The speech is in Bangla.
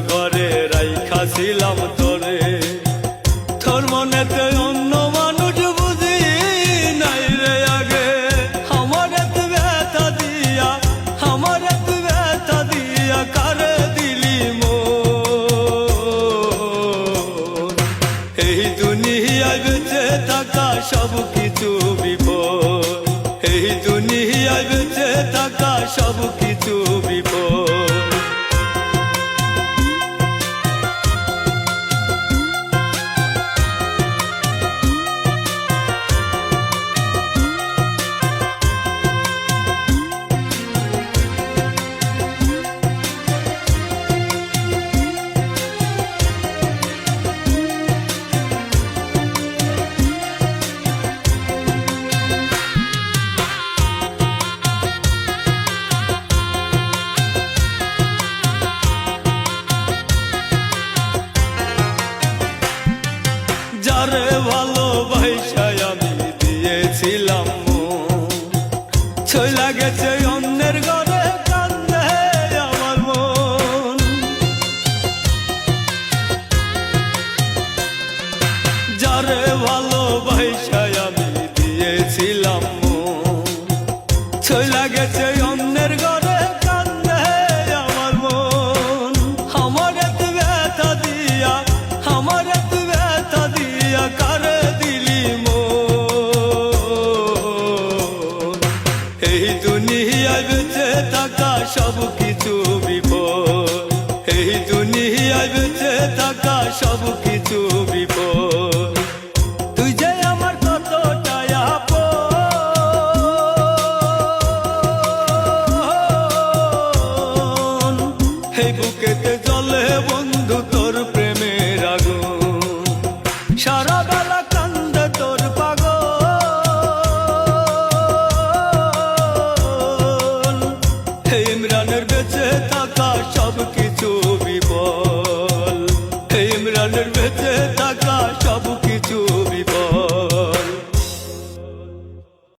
ঘরে রাইখাছিলাম তোরে, তোর মনেতে অন্য মানুষ বুঝি নাই রে আগে। আমার এত ব্যথা দিয়া, আমার এত ব্যথা দিয়া কারে দিলি মন। এই দুনিয়ায় বেঁচে থাকা সব কিছু বিপদ, এই দুনিয়ায় বেঁচে থাকা সব কিছু বিপদ। যারে ভালোবাসায় আমি দিয়েছিলাম চইলা গেছে অন্যের ঘরে, কান্দে আমার মন। যারে ভালোবাসায় আমি দিয়েছিলাম চইলা গেছে অন্যের ঘরে, কান্দে আমার মন। আমার এত ব্যথা দিয়া, আমার এত ব্যথা দিয়া কারে দিলি মন। এই দুনিয়ায় বেঁচে থাকা সব কিছু বিপদ, এই দুনিয়ায় বেঁচে থাকা সব কিছু বিপদ। তুই যে আমার কতটা আপন, এই বুকে